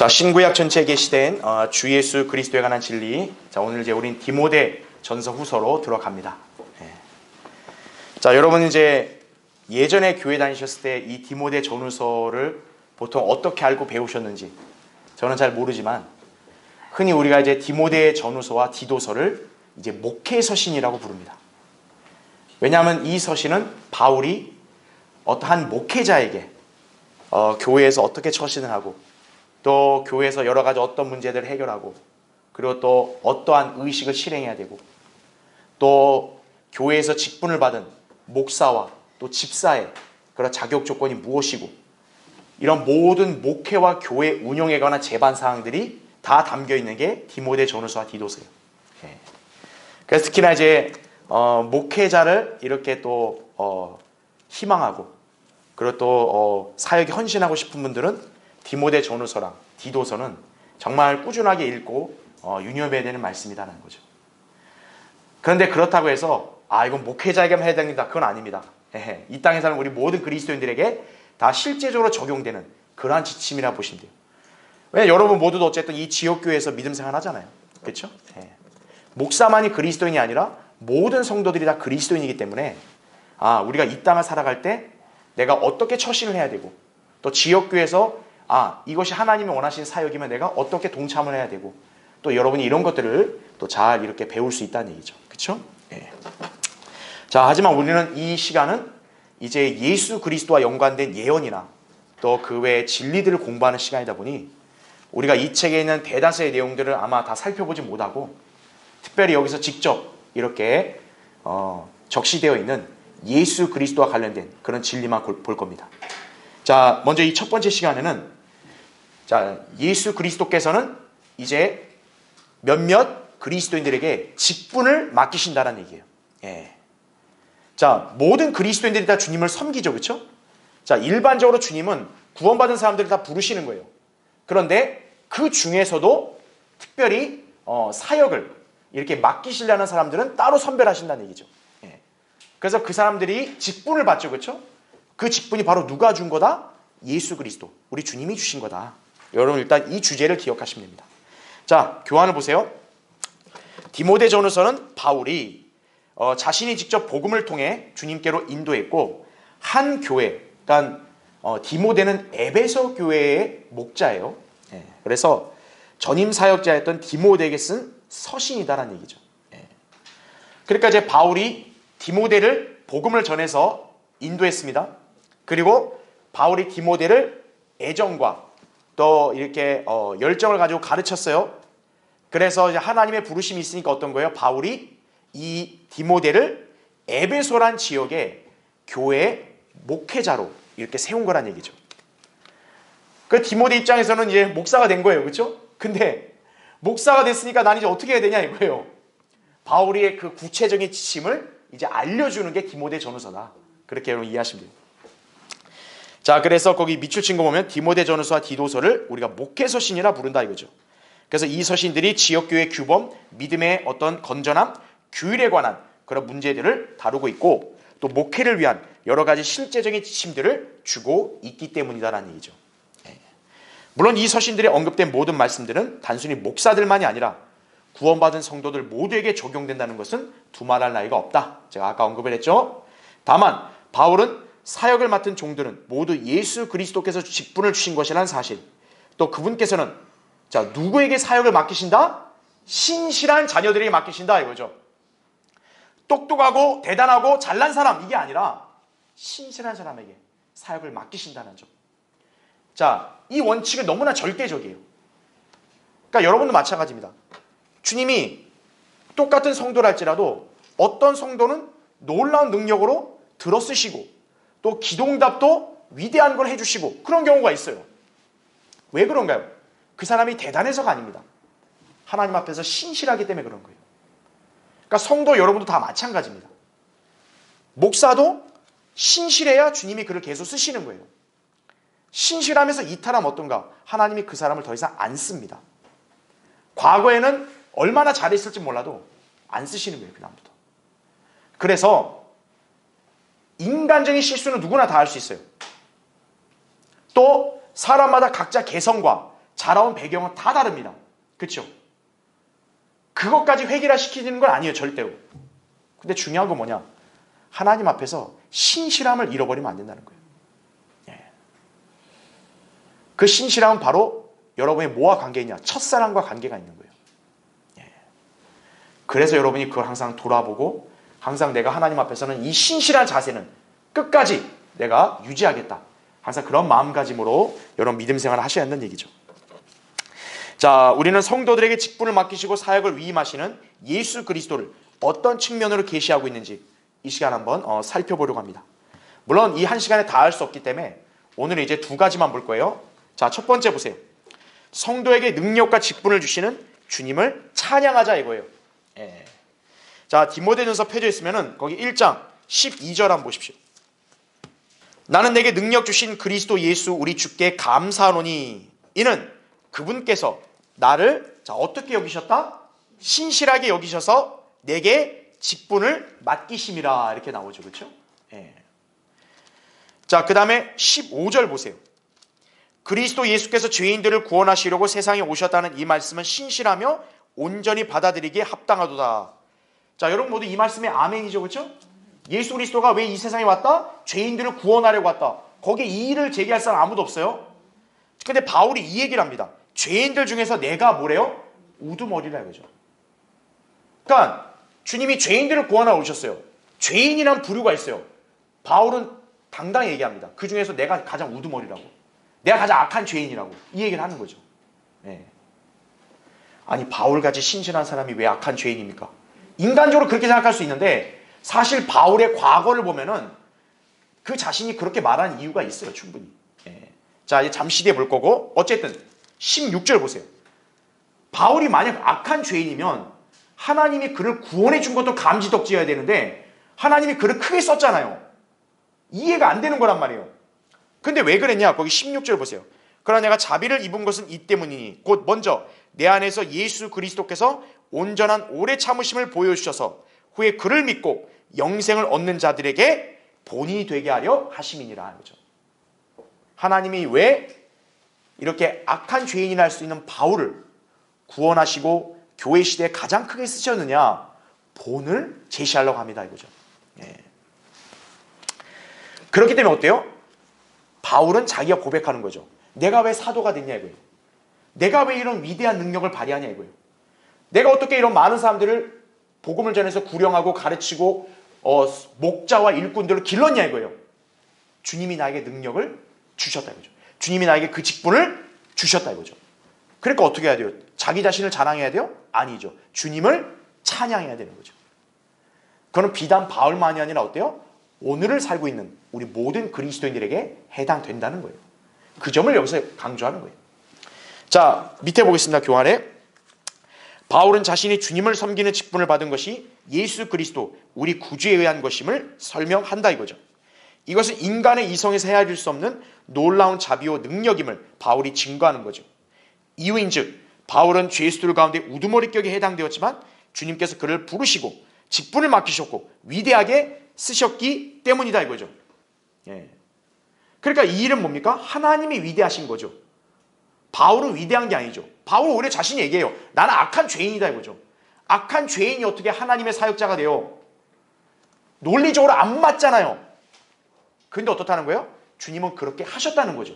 자, 신구약 전체에 계시된 주 예수 그리스도에 관한 진리. 자, 오늘 이제 우린 디모데 전서 후서로 들어갑니다. 자, 여러분 이제 예전에 교회 다니셨을 때 이 디모데 전후서를 보통 어떻게 알고 배우셨는지 저는 잘 모르지만 흔히 우리가 이제 디모데 전후서와 디도서를 이제 목회 서신이라고 부릅니다. 왜냐하면 이 서신은 바울이 어떠한 목회자에게 교회에서 어떻게 처신을 하고 또 교회에서 여러 가지 어떤 문제들을 해결하고 그리고 또 어떠한 의식을 실행해야 되고 또 교회에서 직분을 받은 목사와 또 집사의 그런 자격 조건이 무엇이고 이런 모든 목회와 교회 운영에 관한 제반 사항들이 다 담겨 있는 게 디모데 전후서와 디도서예요. 그래서 특히나 이제 목회자를 이렇게 또 희망하고 그리고 또 사역에 헌신하고 싶은 분들은 디모데 전후서랑 디도서는 정말 꾸준하게 읽고 유념해야 되는 말씀이라는 거죠. 그런데 그렇다고 해서 이건 목회자에게만 해야 됩니다. 그건 아닙니다. 이 땅에 사는 우리 모든 그리스도인들에게 다 실제적으로 적용되는 그러한 지침이라 보시면 돼요. 왜냐하면 여러분 모두도 어쨌든 이 지역교회에서 믿음 생활 하잖아요. 그렇죠? 목사만이 그리스도인이 아니라 모든 성도들이 다 그리스도인이기 때문에 우리가 이 땅을 살아갈 때 내가 어떻게 처신을 해야 되고 또 지역교회에서 이것이 하나님이 원하시는 사역이면 내가 어떻게 동참을 해야 되고 또 여러분이 이런 것들을 또 잘 이렇게 배울 수 있다는 얘기죠. 그렇죠? 자, 하지만 우리는 이 시간은 이제 예수 그리스도와 연관된 예언이나 또 그 외의 진리들을 공부하는 시간이다 보니 우리가 이 책에 있는 대다수의 내용들을 아마 다 살펴보지 못하고 특별히 여기서 직접 이렇게 적시되어 있는 예수 그리스도와 관련된 그런 진리만 볼 겁니다. 자, 먼저 이 첫 번째 시간에는 자, 예수 그리스도께서는 이제 몇몇 그리스도인들에게 직분을 맡기신다는 얘기예요. 자, 모든 그리스도인들이 다 주님을 섬기죠. 그렇죠? 자, 일반적으로 주님은 구원받은 사람들을 다 부르시는 거예요. 그런데 그 중에서도 특별히 사역을 이렇게 맡기시려는 사람들은 따로 선별하신다는 얘기죠. 그래서 그 사람들이 직분을 받죠. 그렇죠? 그 직분이 바로 누가 준 거다? 예수 그리스도, 우리 주님이 주신 거다. 여러분 일단 이 주제를 기억하시면 됩니다. 자, 교환을 보세요. 디모데 전후서는 바울이 자신이 직접 복음을 통해 주님께로 인도했고 한 교회, 그러니까 디모데는 에베소 교회의 목자예요. 그래서 전임 사역자였던 디모데에게 쓴 서신이다라는 얘기죠. 그러니까 이제 바울이 디모데를 복음을 전해서 인도했습니다. 그리고 바울이 디모데를 애정과 또 이렇게 열정을 가지고 가르쳤어요. 그래서 이제 하나님의 부르심이 있으니까 어떤 거예요? 바울이 이 디모데를 에베소란 지역의 교회 목회자로 이렇게 세운 거란 얘기죠. 그 디모데 입장에서는 이제 목사가 된 거예요. 그렇죠? 근데 목사가 됐으니까 난 이제 어떻게 해야 되냐 이거예요. 바울의 그 구체적인 지침을 이제 알려주는 게 디모데 전후서다. 그렇게 여러분 이해하시면 돼요. 자, 그래서 거기 밑줄 친 거 보면 디모데 전후서와 디도서를 우리가 목회 서신이라 부른다 이거죠. 그래서 이 서신들이 지역교회 규범, 믿음의 어떤 건전함, 규율에 관한 그런 문제들을 다루고 있고 또 목회를 위한 여러 가지 실제적인 지침들을 주고 있기 때문이다라는 얘기죠. 물론 이 서신들에 언급된 모든 말씀들은 단순히 목사들만이 아니라 구원받은 성도들 모두에게 적용된다는 것은 두말할 나위가 없다. 제가 아까 언급을 했죠. 다만 바울은 사역을 맡은 종들은 모두 예수 그리스도께서 직분을 주신 것이라는 사실, 또 그분께서는 자, 누구에게 사역을 맡기신다? 신실한 자녀들에게 맡기신다 이거죠. 똑똑하고 대단하고 잘난 사람 이게 아니라 신실한 사람에게 사역을 맡기신다는 점. 자, 이 원칙은 너무나 절대적이에요. 그러니까 여러분도 마찬가지입니다. 주님이 똑같은 성도랄지라도 어떤 성도는 놀라운 능력으로 들어쓰시고 또 기도응답도 위대한 걸 해주시고 그런 경우가 있어요. 왜 그런가요? 그 사람이 대단해서가 아닙니다. 하나님 앞에서 신실하기 때문에 그런 거예요. 그러니까 성도 여러분도 다 마찬가지입니다. 목사도 신실해야 주님이 그를 계속 쓰시는 거예요. 신실하면서 이탈하면 어떤가? 하나님이 그 사람을 더 이상 안 씁니다. 과거에는 얼마나 잘했을지 몰라도 안 쓰시는 거예요. 그다음부터. 그래서 인간적인 실수는 누구나 다 할 수 있어요. 또 사람마다 각자 개성과 자라온 배경은 다 다릅니다. 그렇죠? 그것까지 획일화시키는 건 아니에요. 절대로. 근데 중요한 건 뭐냐? 하나님 앞에서 신실함을 잃어버리면 안 된다는 거예요. 예. 그 신실함은 바로 여러분의 뭐와 관계 있냐? 첫사랑과 관계가 있는 거예요. 예. 그래서 여러분이 그걸 항상 돌아보고 항상 내가 하나님 앞에서는 이 신실한 자세는 끝까지 내가 유지하겠다. 항상 그런 마음가짐으로 여러분 믿음 생활을 하셔야 한다는 얘기죠. 자, 우리는 성도들에게 직분을 맡기시고 사역을 위임하시는 예수 그리스도를 어떤 측면으로 계시하고 있는지 이 시간 한번 살펴보려고 합니다. 물론 이 한 시간에 다 할 수 없기 때문에 오늘은 이제 두 가지만 볼 거예요. 자, 첫 번째 보세요. 성도에게 능력과 직분을 주시는 주님을 찬양하자 이거예요. 예. 자, 디모데전서 펴져 있으면은 거기 1장 12절 한번 보십시오. 나는 내게 능력 주신 그리스도 예수 우리 주께 감사하노니 이는 그분께서 나를 자 어떻게 여기셨다? 신실하게 여기셔서 내게 직분을 맡기심이라 이렇게 나오죠. 그렇죠? 예. 자, 그 다음에 15절 보세요. 그리스도 예수께서 죄인들을 구원하시려고 세상에 오셨다는 이 말씀은 신실하며 온전히 받아들이기에 합당하도다. 자, 여러분 모두 이 말씀에 아멘이죠. 그렇죠? 예수 그리스도가 왜 이 세상에 왔다? 죄인들을 구원하려고 왔다. 거기에 이의를 제기할 사람 아무도 없어요. 근데 바울이 이 얘기를 합니다. 죄인들 중에서 내가 뭐래요? 우두머리라 이거죠. 그러니까 주님이 죄인들을 구원하러 오셨어요. 죄인이란 부류가 있어요. 바울은 당당히 얘기합니다. 그 중에서 내가 가장 우두머리라고. 내가 가장 악한 죄인이라고. 이 얘기를 하는 거죠. 네. 아니 바울같이 신실한 사람이 왜 악한 죄인입니까? 인간적으로 그렇게 생각할 수 있는데 사실 바울의 과거를 보면은 그 자신이 그렇게 말하는 이유가 있어요. 충분히. 네. 자, 이제 잠시 뒤에 볼 거고 어쨌든 16절 보세요. 바울이 만약 악한 죄인이면 하나님이 그를 구원해 준 것도 감지덕지해야 되는데 하나님이 그를 크게 썼잖아요. 이해가 안 되는 거란 말이에요. 근데 왜 그랬냐? 거기 16절 보세요. 그러나 내가 자비를 입은 것은 이 때문이니 곧 먼저 내 안에서 예수 그리스도께서 온전한 오래 참으심을 보여주셔서 후에 그를 믿고 영생을 얻는 자들에게 본인이 되게 하려 하심이니라 하는 거죠. 하나님이 왜 이렇게 악한 죄인이 날 수 있는 바울을 구원하시고 교회 시대에 가장 크게 쓰셨느냐? 본을 제시하려고 합니다 이거죠. 예. 그렇기 때문에 어때요? 바울은 자기가 고백하는 거죠. 내가 왜 사도가 됐냐 이거예요. 내가 왜 이런 위대한 능력을 발휘하냐 이거예요. 내가 어떻게 이런 많은 사람들을 복음을 전해서 구령하고 가르치고 목자와 일꾼들을 길렀냐 이거예요. 주님이 나에게 능력을 주셨다 이거죠. 주님이 나에게 그 직분을 주셨다 이거죠. 그러니까 어떻게 해야 돼요? 자기 자신을 자랑해야 돼요? 아니죠. 주님을 찬양해야 되는 거죠. 그거는 비단 바울만이 아니라 어때요? 오늘을 살고 있는 우리 모든 그리스도인들에게 해당된다는 거예요. 그 점을 여기서 강조하는 거예요. 자, 밑에 보겠습니다. 교환에 바울은 자신이 주님을 섬기는 직분을 받은 것이 예수 그리스도 우리 구주에 의한 것임을 설명한다 이거죠. 이것은 인간의 이성에서 헤아릴 수 없는 놀라운 자비와 능력임을 바울이 증거하는 거죠. 이유인즉 바울은 죄수들 가운데 우두머리격에 해당되었지만 주님께서 그를 부르시고 직분을 맡기셨고 위대하게 쓰셨기 때문이다 이거죠. 예. 그러니까 이 일은 뭡니까? 하나님이 위대하신 거죠. 바울은 위대한 게 아니죠. 바울은 오히려 자신이 얘기해요. 나는 악한 죄인이다 이거죠. 악한 죄인이 어떻게 하나님의 사역자가 돼요? 논리적으로 안 맞잖아요. 근데 어떻다는 거예요? 주님은 그렇게 하셨다는 거죠.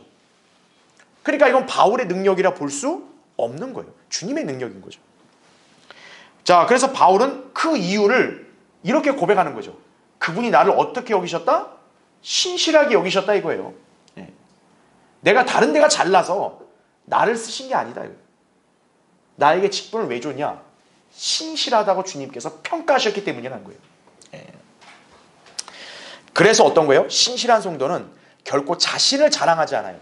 그러니까 이건 바울의 능력이라 볼 수 없는 거예요. 주님의 능력인 거죠. 자, 그래서 바울은 그 이유를 이렇게 고백하는 거죠. 그분이 나를 어떻게 여기셨다? 신실하게 여기셨다 이거예요. 네. 내가 다른 데가 잘나서 나를 쓰신 게 아니다. 나에게 직분을 왜 줬냐? 신실하다고 주님께서 평가하셨기 때문이라는 거예요. 네. 그래서 어떤 거예요? 신실한 성도는 결코 자신을 자랑하지 않아요.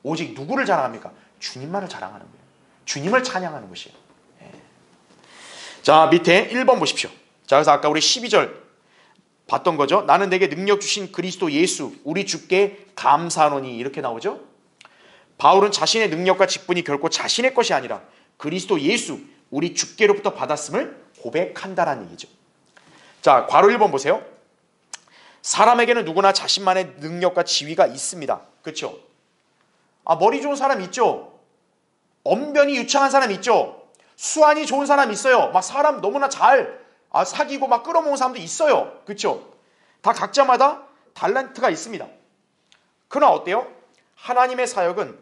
오직 누구를 자랑합니까? 주님만을 자랑하는 거예요. 주님을 찬양하는 것이에요. 네. 자, 밑에 1번 보십시오. 자, 그래서 아까 우리 12절 봤던 거죠. 나는 내게 능력 주신 그리스도 예수 우리 주께 감사하노니 이렇게 나오죠. 바울은 자신의 능력과 직분이 결코 자신의 것이 아니라 그리스도 예수 우리 주께로부터 받았음을 고백한다라는 얘기죠. 자, 괄호 1번 보세요. 사람에게는 누구나 자신만의 능력과 지위가 있습니다. 그렇죠? 아, 머리 좋은 사람 있죠? 언변이 유창한 사람 있죠. 수완이 좋은 사람 있어요. 막 사람 너무나 잘 사귀고 막 끌어모은 사람도 있어요. 그렇죠? 다 각자마다 달란트가 있습니다. 그러나 어때요? 하나님의 사역은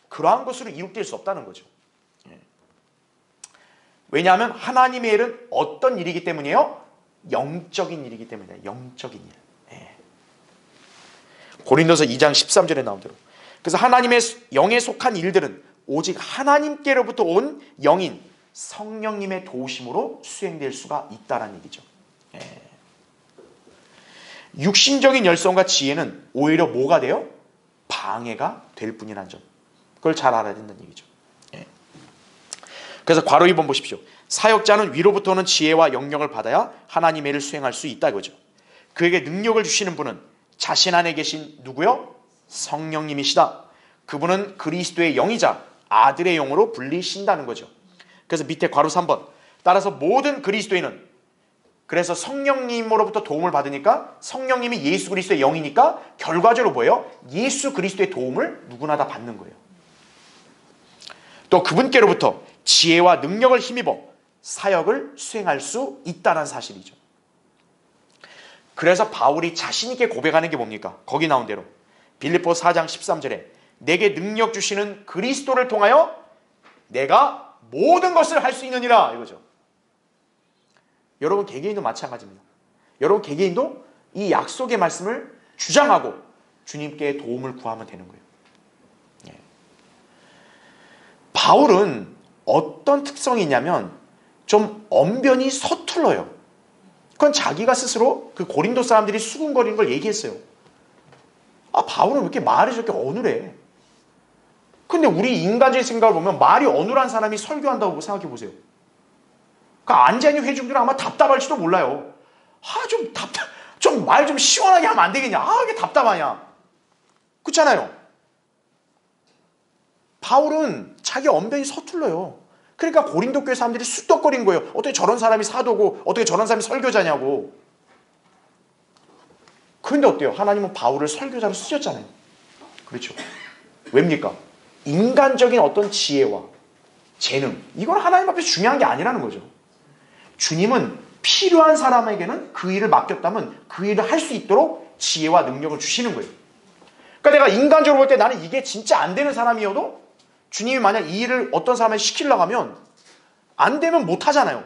그러한 것으로 이룩될 수 없다는 거죠. 왜냐하면 하나님의 일은 어떤 일이기 때문이에요? 영적인 일이기 때문이에요. 영적인 일. 고린도서 2장 13절에 나온 대로. 그래서 하나님의 영에 속한 일들은 오직 하나님께로부터 온 영인 성령님의 도우심으로 수행될 수가 있다는 얘기죠. 육신적인 열성과 지혜는 오히려 뭐가 돼요? 방해가 될 뿐이라는 점. 그걸 잘 알아야 된다는 얘기죠. 그래서 괄호 2번 보십시오. 사역자는 위로부터 오는 지혜와 영역을 받아야 하나님의 일을 수행할 수 있다 이거죠. 그에게 능력을 주시는 분은 자신 안에 계신 누구요? 성령님이시다. 그분은 그리스도의 영이자 아들의 영으로 불리신다는 거죠. 그래서 밑에 괄호 3번. 따라서 모든 그리스도인은 그래서 성령님으로부터 도움을 받으니까 성령님이 예수 그리스도의 영이니까 결과적으로 뭐예요? 예수 그리스도의 도움을 누구나 다 받는 거예요. 또 그분께로부터 지혜와 능력을 힘입어 사역을 수행할 수 있다는 사실이죠. 그래서 바울이 자신 있게 고백하는 게 뭡니까? 거기 나온 대로 빌립보 4장 13절에 내게 능력 주시는 그리스도를 통하여 내가 모든 것을 할 수 있느니라 이거죠. 여러분 개개인도 마찬가지입니다. 여러분 개개인도 이 약속의 말씀을 주장하고 주님께 도움을 구하면 되는 거예요. 바울은 어떤 특성이 있냐면 좀 언변이 서툴러요. 그건 자기가 스스로 그 고린도 사람들이 수군거리는 걸 얘기했어요. 바울은 왜 이렇게 말이 저렇게 어눌해? 근데 우리 인간적인 생각을 보면 말이 어눌한 사람이 설교한다고 생각해 보세요. 그러니까 안재니 회중들은 아마 답답할지도 몰라요. 좀 말 좀 시원하게 하면 안 되겠냐? 이게 답답하냐? 그렇잖아요. 바울은 자기 언변이 서툴러요. 그러니까 고린도 교회 사람들이 쑥덕거린 거예요. 어떻게 저런 사람이 사도고 어떻게 저런 사람이 설교자냐고. 그런데 어때요? 하나님은 바울을 설교자로 쓰셨잖아요. 그렇죠. 왜입니까? 인간적인 어떤 지혜와 재능, 이건 하나님 앞에서 중요한 게 아니라는 거죠. 주님은 필요한 사람에게는 그 일을 맡겼다면 그 일을 할 수 있도록 지혜와 능력을 주시는 거예요. 그러니까 내가 인간적으로 볼 때 나는 이게 진짜 안 되는 사람이어도 주님이 만약 이 일을 어떤 사람에게 시키려고 하면 안 되면 못 하잖아요.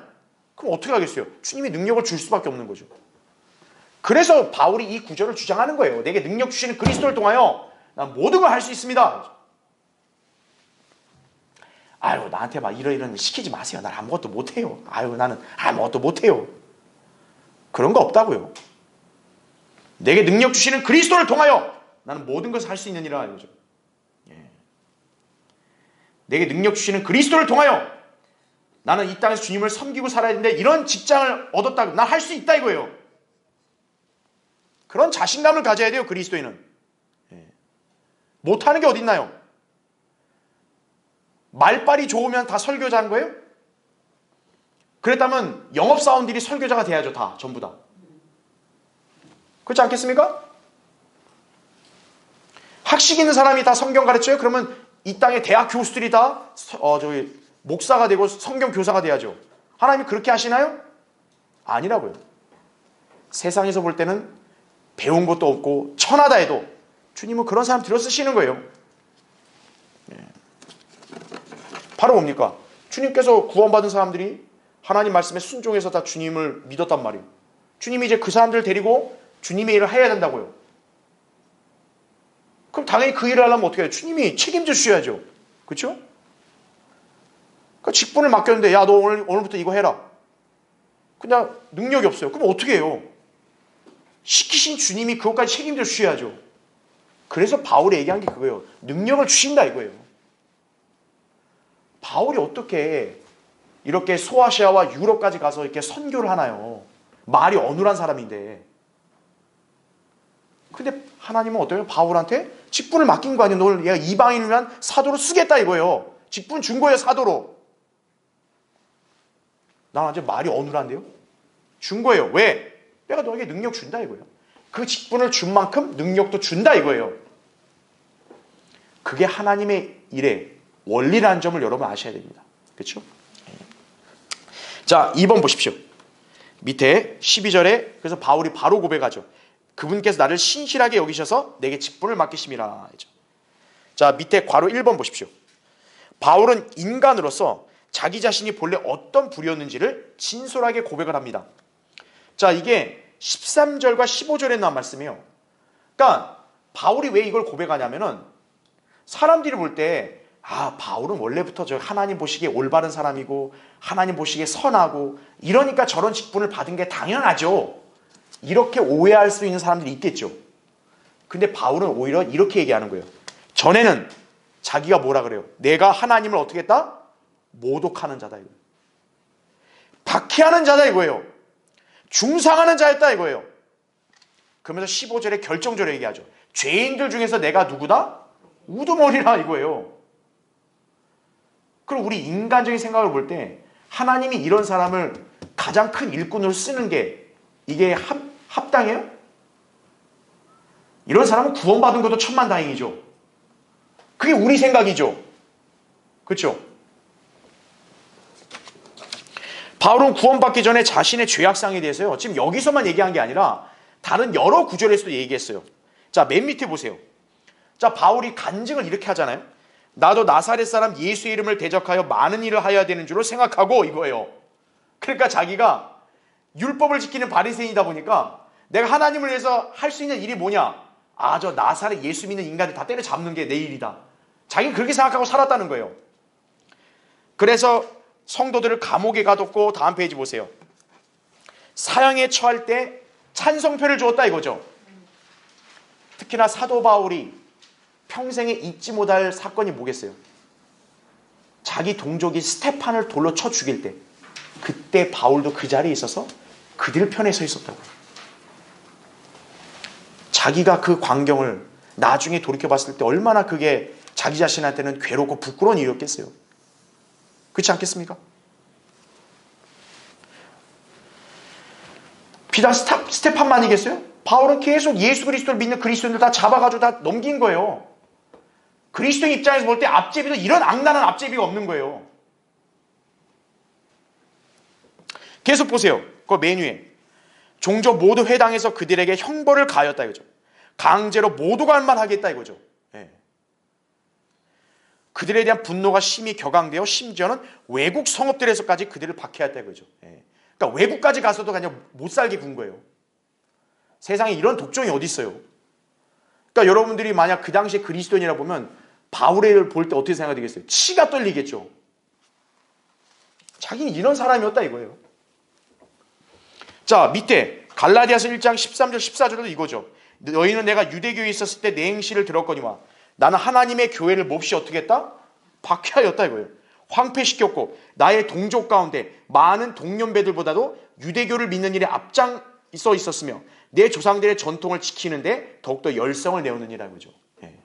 그럼 어떻게 하겠어요? 주님이 능력을 줄 수밖에 없는 거죠. 그래서 바울이 이 구절을 주장하는 거예요. 내게 능력 주시는 그리스도를 통하여 난 모든 걸 할 수 있습니다. 나한테 막 이런 일 시키지 마세요. 난 아무것도 못해요. 나는 아무것도 못해요. 그런 거 없다고요. 내게 능력 주시는 그리스도를 통하여 나는 모든 것을 할 수 있느니라 이거죠. 내게 능력 주시는 그리스도를 통하여 나는 이 땅에서 주님을 섬기고 살아야 되는데 이런 직장을 얻었다고 난 할 수 있다 이거예요. 그런 자신감을 가져야 돼요. 그리스도인은. 못하는 게 어딨나요? 말빨이 좋으면 다 설교자인 거예요? 그랬다면 영업사원들이 설교자가 돼야죠. 다 전부 다. 그렇지 않겠습니까? 학식 있는 사람이 다 성경 가르쳐요? 그러면 이 땅의 대학 교수들이 다 목사가 되고 성경 교사가 돼야죠. 하나님이 그렇게 하시나요? 아니라고요. 세상에서 볼 때는 배운 것도 없고 천하다 해도 주님은 그런 사람 들여 쓰시는 거예요. 바로 뭡니까? 주님께서 구원받은 사람들이 하나님 말씀에 순종해서 다 주님을 믿었단 말이에요. 주님이 이제 그 사람들을 데리고 주님의 일을 해야 된다고요. 그럼 당연히 그 일을 하려면 어떻게 해요? 주님이 책임져 주셔야죠. 그렇죠? 그러니까 직분을 맡겼는데 야, 너 오늘부터 이거 해라. 그냥 능력이 없어요. 그럼 어떻게 해요? 시키신 주님이 그것까지 책임져 주셔야죠. 그래서 바울이 얘기한 게 그거예요. 능력을 주신다 이거예요. 바울이 어떻게 이렇게 소아시아와 유럽까지 가서 이렇게 선교를 하나요? 말이 어눌한 사람인데. 근데 하나님은 어때요? 바울한테 직분을 맡긴 거 아니에요? 널 얘가 이방인을 위한 사도로 쓰겠다 이거예요. 직분 준 거예요, 사도로. 난 아직 말이 어눌한데요? 준 거예요. 왜? 내가 너에게 능력 준다 이거예요. 그 직분을 준 만큼 능력도 준다 이거예요. 그게 하나님의 일에 원리라는 점을 여러분 아셔야 됩니다. 그렇죠? 자, 2번 보십시오. 밑에 12절에 그래서 바울이 바로 고백하죠. 그분께서 나를 신실하게 여기셔서 내게 직분을 맡기심이라. 자, 밑에 괄호 1번 보십시오. 바울은 인간으로서 자기 자신이 본래 어떤 불이었는지를 진솔하게 고백을 합니다. 자, 이게 13절과 15절에 나온 말씀이에요. 그러니까 바울이 왜 이걸 고백하냐면은 사람들이 볼 때 바울은 원래부터 저 하나님 보시기에 올바른 사람이고 하나님 보시기에 선하고 이러니까 저런 직분을 받은 게 당연하죠. 이렇게 오해할 수 있는 사람들이 있겠죠. 근데 바울은 오히려 이렇게 얘기하는 거예요. 전에는 자기가 뭐라 그래요? 내가 하나님을 어떻게 했다? 모독하는 자다 이거예요. 박해하는 자다 이거예요. 중상하는 자였다 이거예요. 그러면서 15절에 결정적으로 얘기하죠. 죄인들 중에서 내가 누구다? 우두머리라 이거예요. 그럼 우리 인간적인 생각을 볼 때 하나님이 이런 사람을 가장 큰 일꾼으로 쓰는 게 이게 합당해요? 이런 사람은 구원받은 것도 천만다행이죠. 그게 우리 생각이죠. 그렇죠? 바울은 구원받기 전에 자신의 죄악상에 대해서요. 지금 여기서만 얘기한 게 아니라 다른 여러 구절에서도 얘기했어요. 자, 맨 밑에 보세요. 자, 바울이 간증을 이렇게 하잖아요. 나도 나사렛 사람 예수의 이름을 대적하여 많은 일을 하여야 되는 줄로 생각하고 이거예요. 그러니까 자기가 율법을 지키는 바리새인이다 보니까 내가 하나님을 위해서 할 수 있는 일이 뭐냐? 저 나사렛 예수 믿는 인간들 다 때려잡는 게 내 일이다. 자기는 그렇게 생각하고 살았다는 거예요. 그래서 성도들을 감옥에 가뒀고 다음 페이지 보세요. 사형에 처할 때 찬성표를 주었다 이거죠. 특히나 사도 바울이 평생에 잊지 못할 사건이 뭐겠어요? 자기 동족이 스테판을 돌로 쳐 죽일 때 그때 바울도 그 자리에 있어서 그들 편에 서 있었다고. 자기가 그 광경을 나중에 돌이켜봤을 때 얼마나 그게 자기 자신한테는 괴롭고 부끄러운 일이었겠어요. 그렇지 않겠습니까? 비단 스테판만이겠어요? 바울은 계속 예수 그리스도를 믿는 그리스도인들 다 잡아가지고 다 넘긴 거예요. 그리스도인 입장에서 볼 때 앞제비도 이런 악랄한 앞제비가 없는 거예요. 계속 보세요. 그 맨 위에 종족 모두 회당에서 그들에게 형벌을 가하였다 이거죠. 강제로 모두 갈만 하겠다 이거죠. 네. 그들에 대한 분노가 심히 격앙되어 심지어는 외국 성읍들에서까지 그들을 박해했다 이거죠. 네. 그러니까 외국까지 가서도 그냥 못 살게 군 거예요. 세상에 이런 독종이 어디 있어요? 그러니까 여러분들이 만약 그 당시에 그리스도인이라 보면 바울을 볼 때 어떻게 생각되겠어요? 치가 떨리겠죠. 자기는 이런 사람이었다 이거예요. 자, 밑에 갈라디아서 1장 13절 14절도 이거죠. 너희는 내가 유대교에 있었을 때 내 행실을 들었거니와 나는 하나님의 교회를 몹시 어떻게 했다? 박해하였다 이거예요. 황폐시켰고 나의 동족 가운데 많은 동년배들보다도 유대교를 믿는 일에 앞장서 있었으며 내 조상들의 전통을 지키는데 더욱더 열성을 내었느니라 이거죠. 예.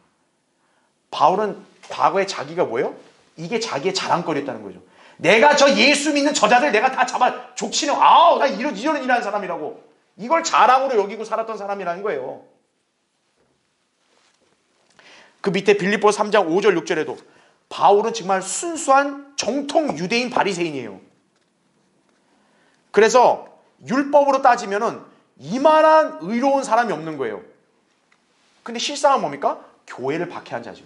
바울은 과거에 자기가 뭐예요? 이게 자기의 자랑거리였다는 거죠. 내가 저 예수 믿는 저자들 내가 다 잡아 족치는 나 이런 일하는 사람이라고 이걸 자랑으로 여기고 살았던 사람이라는 거예요. 그 밑에 빌립보 3장 5절 6절에도 바울은 정말 순수한 정통 유대인 바리새인이에요. 그래서 율법으로 따지면은 이만한 의로운 사람이 없는 거예요. 근데 실상은 뭡니까? 교회를 박해한 자죠.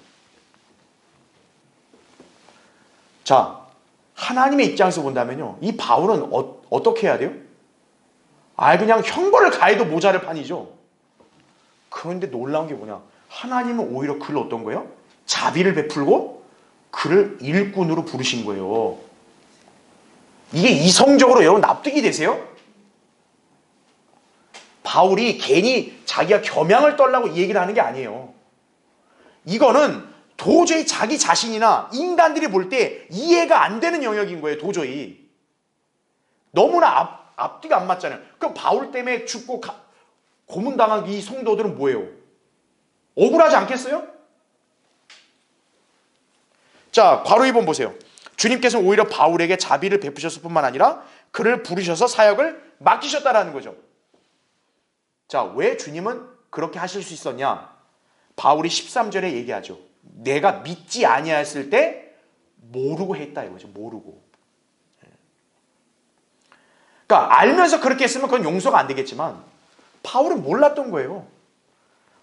자, 하나님의 입장에서 본다면요, 이 바울은 어떻게 해야 돼요? 그냥 형벌을 가해도 모자랄 판이죠. 그런데 놀라운 게 뭐냐? 하나님은 오히려 그를 어떤 거예요? 자비를 베풀고 그를 일꾼으로 부르신 거예요. 이게 이성적으로 여러분 납득이 되세요? 바울이 괜히 자기가 겸양을 떨라고 이 얘기를 하는 게 아니에요. 이거는 도저히 자기 자신이나 인간들이 볼 때 이해가 안 되는 영역인 거예요. 도저히. 너무나 앞뒤가 안 맞잖아요. 그럼 바울 때문에 죽고 고문당한 이 성도들은 뭐예요? 억울하지 않겠어요? 자, 괄호 2번 보세요. 주님께서는 오히려 바울에게 자비를 베푸셨을 뿐만 아니라 그를 부르셔서 사역을 맡기셨다라는 거죠. 자, 왜 주님은 그렇게 하실 수 있었냐? 바울이 13절에 얘기하죠. 내가 믿지 아니하였을 때 모르고 했다 이거죠. 모르고. 그러니까 알면서 그렇게 했으면 그건 용서가 안 되겠지만 바울은 몰랐던 거예요.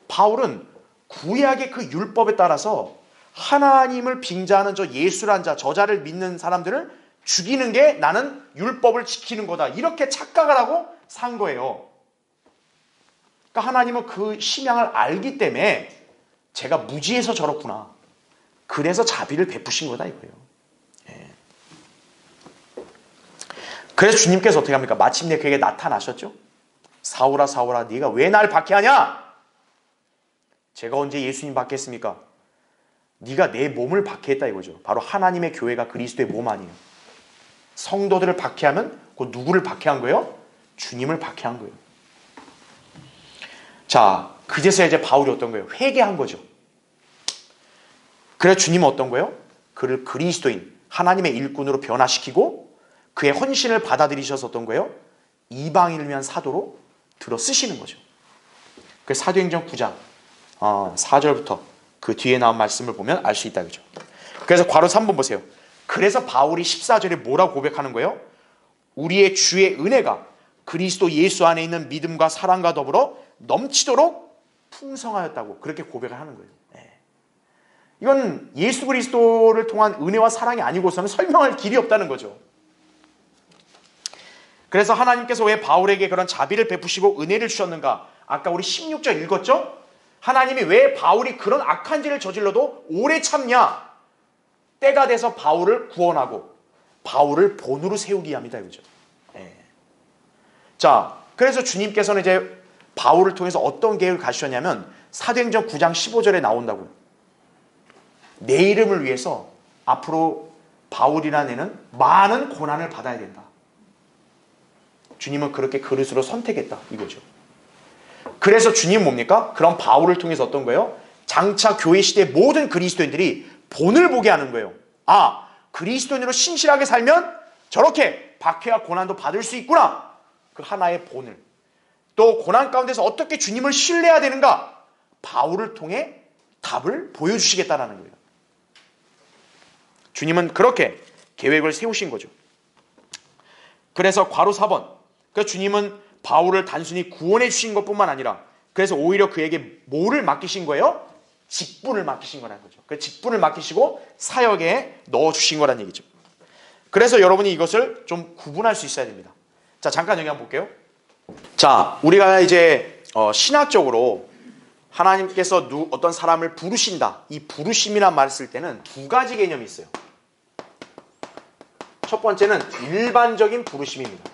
바울은 구약의 그 율법에 따라서 하나님을 빙자하는 저 예수란 자, 저자를 믿는 사람들을 죽이는 게 나는 율법을 지키는 거다. 이렇게 착각을 하고 산 거예요. 그러니까 하나님은 그 심양을 알기 때문에 제가 무지해서 저렇구나. 그래서 자비를 베푸신 거다 이거예요. 예. 그래서 주님께서 어떻게 합니까? 마침내 그에게 나타나셨죠. 사울아 사울아 네가 왜 날 박해하냐? 제가 언제 예수님 박해했습니까? 네가 내 몸을 박해했다 이거죠. 바로 하나님의 교회가 그리스도의 몸 아니에요. 성도들을 박해하면 그 누구를 박해한 거예요? 주님을 박해한 거예요. 자, 그제서야 이제 바울이 어떤 거예요? 회개한 거죠. 그래서 주님은 어떤 거예요? 그를 그리스도인, 하나님의 일꾼으로 변화시키고 그의 헌신을 받아들이셔서 어떤 거예요? 이방인을 위한 사도로 들어 쓰시는 거죠. 그래서 사도행전 9장 4절부터 그 뒤에 나온 말씀을 보면 알 수 있다 그죠. 그래서 괄호 3번 보세요. 그래서 바울이 14절에 뭐라고 고백하는 거예요? 우리의 주의 은혜가 그리스도 예수 안에 있는 믿음과 사랑과 더불어 넘치도록 풍성하였다고 그렇게 고백을 하는 거예요. 네. 이건 예수 그리스도를 통한 은혜와 사랑이 아니고서는 설명할 길이 없다는 거죠. 그래서 하나님께서 왜 바울에게 그런 자비를 베푸시고 은혜를 주셨는가? 아까 우리 16절 읽었죠? 하나님이 왜 바울이 그런 악한 죄를 저질러도 오래 참냐? 때가 돼서 바울을 구원하고 바울을 본으로 세우기 위함이다 이거죠. 네. 자, 그래서 주님께서는 이제 바울을 통해서 어떤 계획을 가지셨냐면 사도행전 9장 15절에 나온다고요. 내 이름을 위해서 앞으로 바울이라는 애는 많은 고난을 받아야 된다. 주님은 그렇게 그릇으로 선택했다 이거죠. 그래서 주님은 뭡니까? 그런 바울을 통해서 어떤 거예요? 장차 교회 시대 모든 그리스도인들이 본을 보게 하는 거예요. 아, 그리스도인으로 신실하게 살면 저렇게 박해와 고난도 받을 수 있구나. 그 하나의 본을. 또 고난 가운데서 어떻게 주님을 신뢰해야 되는가? 바울을 통해 답을 보여주시겠다라는 거예요. 주님은 그렇게 계획을 세우신 거죠. 그래서 괄호 4번. 그래서 주님은 바울을 단순히 구원해 주신 것뿐만 아니라 그래서 오히려 그에게 뭐를 맡기신 거예요? 직분을 맡기신 거라는 거죠. 그 직분을 맡기시고 사역에 넣어주신 거란 얘기죠. 그래서 여러분이 이것을 좀 구분할 수 있어야 됩니다. 자, 잠깐 여기 한번 볼게요. 자, 우리가 이제 신학적으로 하나님께서 어떤 사람을 부르신다. 이 부르심이란 말을 쓸 때는 두 가지 개념이 있어요. 첫 번째는 일반적인 부르심입니다.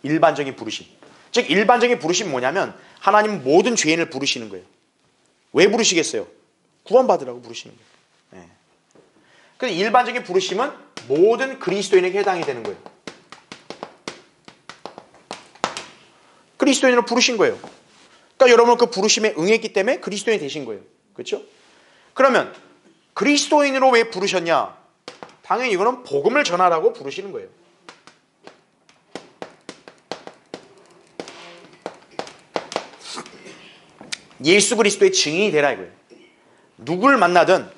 일반적인 부르심. 즉 일반적인 부르심이 뭐냐면 하나님은 모든 죄인을 부르시는 거예요. 왜 부르시겠어요? 구원받으라고 부르시는 거예요. 네. 그래서 일반적인 부르심은 모든 그리스도인에게 해당이 되는 거예요. 그리스도인으로 부르신 거예요. 그러니까 여러분은 그 부르심에 응했기 때문에 그리스도인이 되신 거예요. 그렇죠? 그러면 그리스도인으로 왜 부르셨냐? 당연히 이거는 복음을 전하라고 부르시는 거예요. 예수 그리스도의 증인이 되라 이거예요. 누굴 만나든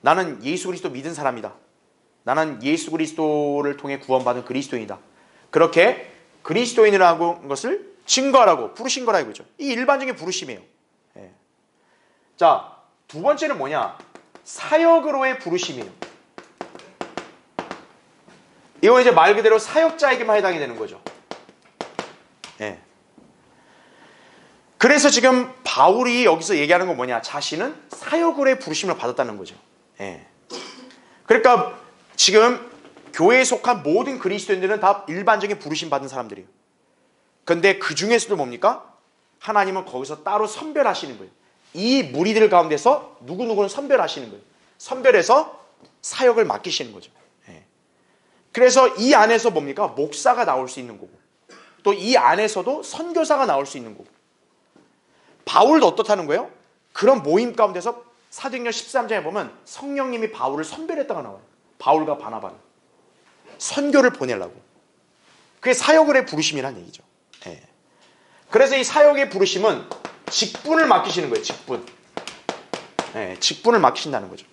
나는 예수 그리스도 믿은 사람이다. 나는 예수 그리스도를 통해 구원받은 그리스도인이다. 그렇게 그리스도인이라고 것을 증거하라고 부르신 거라 이거죠. 이 일반적인 부르심이에요. 예. 자, 두 번째는 뭐냐? 사역으로의 부르심이에요. 이거 이제 말 그대로 사역자에게만 해당이 되는 거죠. 예. 그래서 지금 바울이 여기서 얘기하는 건 뭐냐? 자신은 사역으로의 부르심을 받았다는 거죠. 예. 그러니까 지금 교회에 속한 모든 그리스도인들은 다 일반적인 부르심 받은 사람들이에요. 근데 그 중에서도 뭡니까? 하나님은 거기서 따로 선별하시는 거예요. 이 무리들 가운데서 누구누구는 선별하시는 거예요. 선별해서 사역을 맡기시는 거죠. 예. 그래서 이 안에서 뭡니까? 목사가 나올 수 있는 거고 또 이 안에서도 선교사가 나올 수 있는 거고 바울도 어떻다는 거예요? 그런 모임 가운데서 사도행전 13장에 보면 성령님이 바울을 선별했다가 나와요. 바울과 바나바를 선교를 보내려고. 그게 사역의 부르심이라는 얘기죠. 예. 그래서 이 사역의 부르심은 직분을 맡기시는 거예요. 직분. 예, 직분을 맡기신다는 거죠.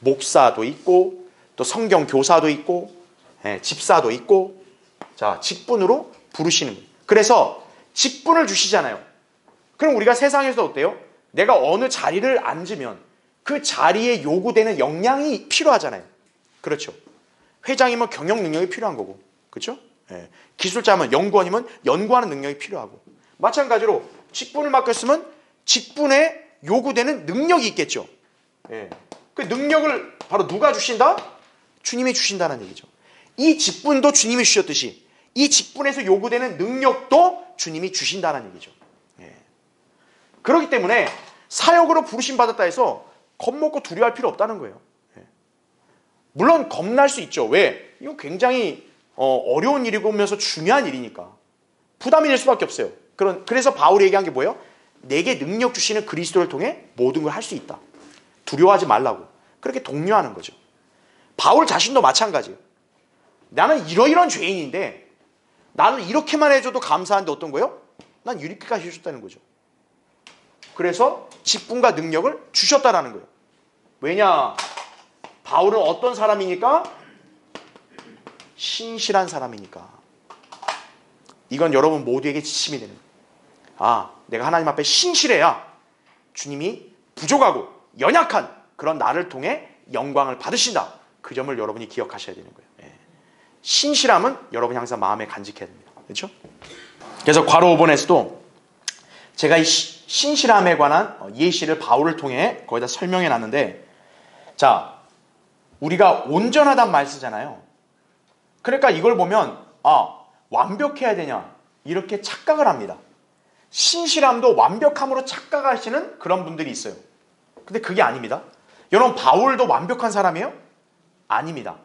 목사도 있고 또 성경 교사도 있고 집사도 있고 자 직분으로 부르시는 거예요. 그래서 직분을 주시잖아요. 그럼 우리가 세상에서 어때요? 내가 어느 자리를 앉으면 그 자리에 요구되는 역량이 필요하잖아요. 그렇죠. 회장이면 경영 능력이 필요한 거고, 그렇죠? 기술자면 연구원이면 연구하는 능력이 필요하고, 마찬가지로 직분을 맡겼으면 직분에 요구되는 능력이 있겠죠. 그 능력을 바로 누가 주신다? 주님이 주신다는 얘기죠. 이 직분도 주님이 주셨듯이 이 직분에서 요구되는 능력도 주님이 주신다는 얘기죠. 그렇기 때문에 사역으로 부르심 받았다 해서 겁먹고 두려워할 필요 없다는 거예요. 물론 겁날 수 있죠. 왜? 이거 굉장히 어려운 일이면서 중요한 일이니까 부담이 될 수밖에 없어요. 그래서 바울이 얘기한 게 뭐예요? 내게 능력 주시는 그리스도를 통해 모든 걸 할 수 있다. 두려워하지 말라고 그렇게 독려하는 거죠. 바울 자신도 마찬가지예요. 나는 이러이러한 죄인인데 나는 이렇게만 해줘도 감사한데 어떤 거예요? 난 이렇게까지 해줬다는 거죠. 그래서 직분과 능력을 주셨다라는 거예요. 왜냐? 바울은 어떤 사람이니까? 신실한 사람이니까. 이건 여러분 모두에게 지침이 되는 거예요. 내가 하나님 앞에 신실해야 주님이 부족하고 연약한 그런 나를 통해 영광을 받으신다. 그 점을 여러분이 기억하셔야 되는 거예요. 신실함은 여러분이 항상 마음에 간직해야 됩니다. 그렇죠? 그래서 괄호 5번에서도 제가 이 신실함에 관한 예시를 바울을 통해 거기다 설명해 놨는데, 자, 우리가 온전하단 말 쓰잖아요. 그러니까 이걸 보면 완벽해야 되냐 이렇게 착각을 합니다. 신실함도 완벽함으로 착각하시는 그런 분들이 있어요. 근데 그게 아닙니다. 여러분 바울도 완벽한 사람이에요? 아닙니다.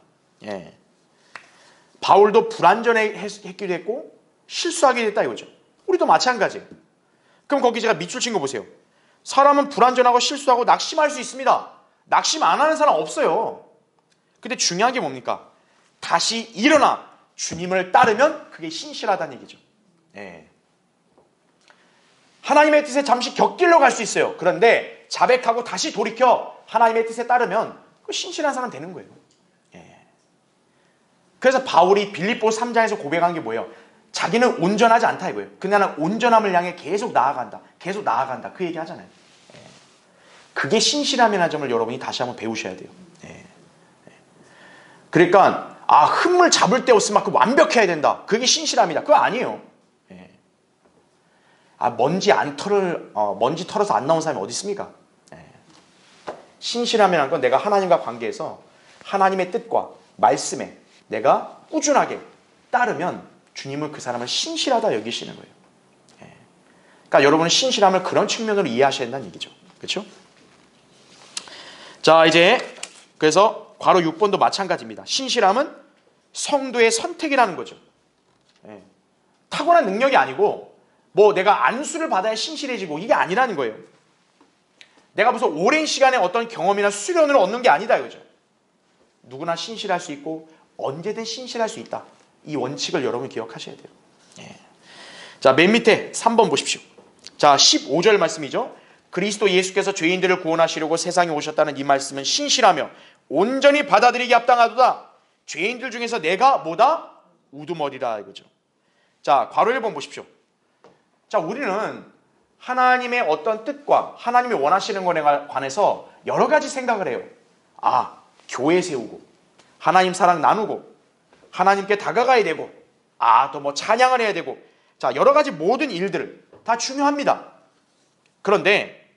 바울도 불완전했기도 했고 실수하기도 했다 이거죠. 우리도 마찬가지예요. 그럼 거기 제가 밑줄 친 거 보세요. 사람은 불완전하고 실수하고 낙심할 수 있습니다. 낙심 안 하는 사람 없어요. 근데 중요한 게 뭡니까? 다시 일어나 주님을 따르면 그게 신실하다는 얘기죠. 하나님의 뜻에 잠시 곁길로 갈 수 있어요. 그런데 자백하고 다시 돌이켜 하나님의 뜻에 따르면 그 신실한 사람 되는 거예요. 그래서 바울이 빌립보 3장에서 고백한 게 뭐예요? 자기는 온전하지 않다 이거예요. 근데 나는 온전함을 향해 계속 나아간다. 계속 나아간다. 그 얘기 하잖아요. 그게 신실함이라는 점을 여러분이 다시 한번 배우셔야 돼요. 그러니까 흠을 잡을 데 없을 만큼 완벽해야 된다. 그게 신실함이다. 그거 아니에요. 먼지 털어서 안 나온 사람이 어디 있습니까? 신실함이라는 건 내가 하나님과 관계에서 하나님의 뜻과 말씀에 내가 꾸준하게 따르면 주님은 그 사람을 신실하다 여기시는 거예요. 그러니까 여러분은 신실함을 그런 측면으로 이해하셔야 된다는 얘기죠. 그렇죠? 자, 이제 그래서 괄호 6번도 마찬가지입니다. 신실함은 성도의 선택이라는 거죠. 타고난 능력이 아니고 내가 안수를 받아야 신실해지고 이게 아니라는 거예요. 내가 무슨 오랜 시간의 어떤 경험이나 수련을 얻는 게 아니다 이거죠. 누구나 신실할 수 있고 언제든 신실할 수 있다. 이 원칙을 여러분 기억하셔야 돼요. 자, 맨 밑에 3번 보십시오. 자, 15절 말씀이죠. 그리스도 예수께서 죄인들을 구원하시려고 세상에 오셨다는 이 말씀은 신실하며 온전히 받아들이기 합당하도다. 죄인들 중에서 내가 뭐다? 우두머리라 이거죠. 자, 괄호 1번 보십시오. 자, 우리는 하나님의 어떤 뜻과 하나님이 원하시는 것에 관해서 여러 가지 생각을 해요. 교회 세우고 하나님 사랑 나누고 하나님께 다가가야 되고 또 찬양을 해야 되고 자, 여러 가지 모든 일들 다 중요합니다. 그런데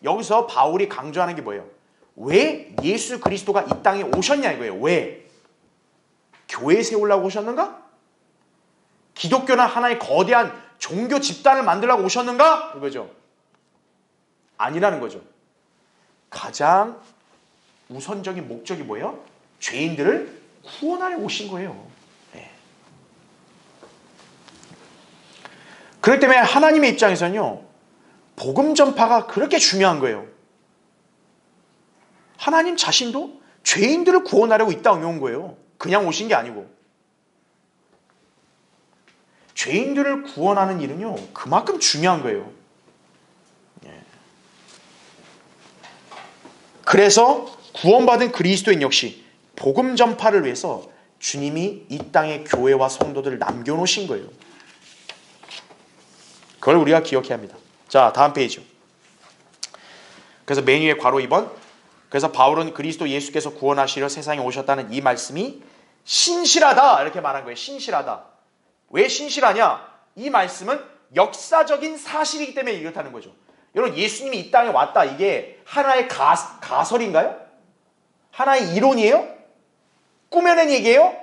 여기서 바울이 강조하는 게 뭐예요? 왜 예수 그리스도가 이 땅에 오셨냐 이거예요. 왜? 교회 세우려고 오셨는가? 기독교나 하나의 거대한 종교 집단을 만들려고 오셨는가? 이거죠. 아니라는 거죠. 가장 우선적인 목적이 뭐예요? 죄인들을 구원하려 오신 거예요. 그렇기 때문에 하나님의 입장에서는요, 복음 전파가 그렇게 중요한 거예요. 하나님 자신도 죄인들을 구원하려고 이 땅에 온 거예요. 그냥 오신 게 아니고. 죄인들을 구원하는 일은요, 그만큼 중요한 거예요. 그래서 구원받은 그리스도인 역시 복음 전파를 위해서 주님이 이 땅에 교회와 성도들을 남겨놓으신 거예요. 그걸 우리가 기억해야 합니다. 자, 다음 페이지. 그래서 맨 위에 괄호 2번. 그래서 바울은 그리스도 예수께서 구원하시려 세상에 오셨다는 이 말씀이 신실하다 이렇게 말한 거예요. 신실하다. 왜 신실하냐? 이 말씀은 역사적인 사실이기 때문에 이렇다는 거죠. 여러분, 예수님이 이 땅에 왔다, 이게 하나의 가설인가요? 하나의 이론이에요? 꾸며낸 얘기예요?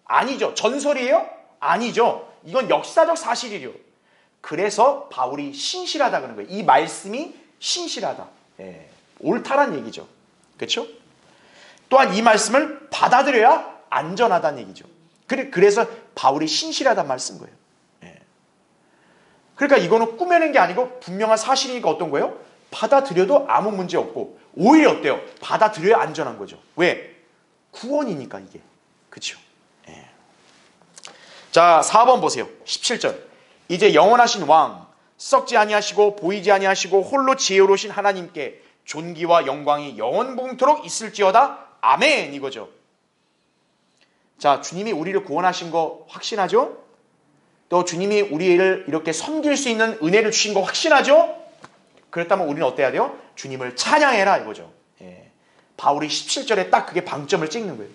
아니죠. 전설이에요? 아니죠. 이건 역사적 사실이에요. 그래서 바울이 신실하다 그러는 거예요. 이 말씀이 신실하다. 예, 옳다란 얘기죠. 그렇죠? 또한 이 말씀을 받아들여야 안전하다는 얘기죠. 그래서 바울이 신실하다는 말 쓴 거예요. 예. 그러니까 이거는 꾸며낸 게 아니고 분명한 사실이니까 어떤 거예요? 받아들여도 아무 문제 없고, 오히려 어때요? 받아들여야 안전한 거죠. 왜? 구원이니까 이게. 그렇죠? 예. 자, 4번 보세요. 17절. 이제 영원하신 왕, 썩지 아니하시고 보이지 아니하시고 홀로 지혜로우신 하나님께 존귀와 영광이 영원붕토록 있을지어다. 아멘, 이거죠. 자, 주님이 우리를 구원하신 거 확신하죠? 또 주님이 우리를 이렇게 섬길 수 있는 은혜를 주신 거 확신하죠? 그렇다면 우리는 어때야 돼요? 주님을 찬양해라, 이거죠. 예. 바울이 17절에 딱 그게 방점을 찍는 거예요.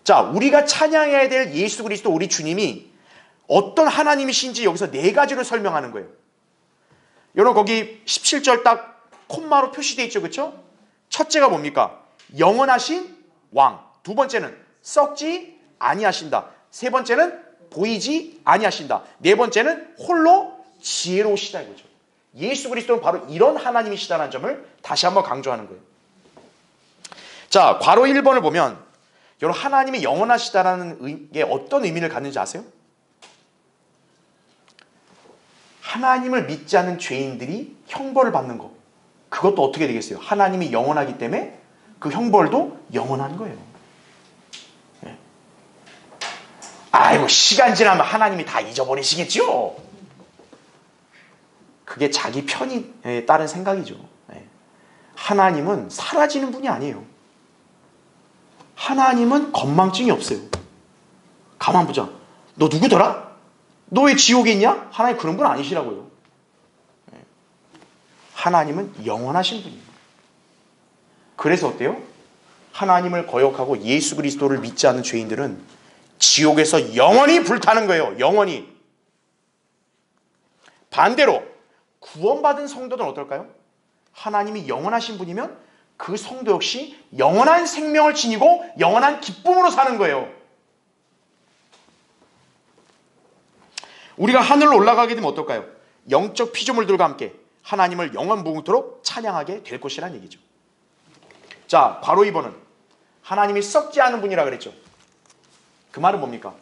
자, 우리가 찬양해야 될 예수 그리스도 우리 주님이 어떤 하나님이신지 여기서 네 가지로 설명하는 거예요. 여러분, 거기 17절 딱 콤마로 표시되어 있죠. 그렇죠? 첫째가 뭡니까? 영원하신 왕. 두 번째는 썩지 아니하신다. 세 번째는 보이지 아니하신다. 네 번째는 홀로 지혜로우시다, 이거죠. 예수 그리스도는 바로 이런 하나님이시다는 점을 다시 한번 강조하는 거예요. 자, 괄호 1번을 보면 여러분, 하나님이 영원하시다라는 게 어떤 의미를 갖는지 아세요? 하나님을 믿지 않는 죄인들이 형벌을 받는 거. 그것도 어떻게 되겠어요? 하나님이 영원하기 때문에 그 형벌도 영원한 거예요. 네. 아이고, 시간 지나면 하나님이 다 잊어버리시겠죠? 그게 자기 편에 따른 생각이죠. 네. 하나님은 사라지는 분이 아니에요. 하나님은 건망증이 없어요. 가만 보자. 너 누구더라? 너 왜 지옥에 있냐? 하나님 그런 분 아니시라고요. 하나님은 영원하신 분이에요. 그래서 어때요? 하나님을 거역하고 예수 그리스도를 믿지 않는 죄인들은 지옥에서 영원히 불타는 거예요. 영원히. 반대로 구원받은 성도들은 어떨까요? 하나님이 영원하신 분이면 그 성도 역시 영원한 생명을 지니고 영원한 기쁨으로 사는 거예요. 우리가 하늘로 올라가게 되면 어떨까요? 영적 피조물들과 함께 하나님을 영원무궁토록 찬양하게 될 것이라는 얘기죠. 자, 바로 2번은 하나님이 썩지 않은 분이라 그랬죠. 그 말은 뭡니까?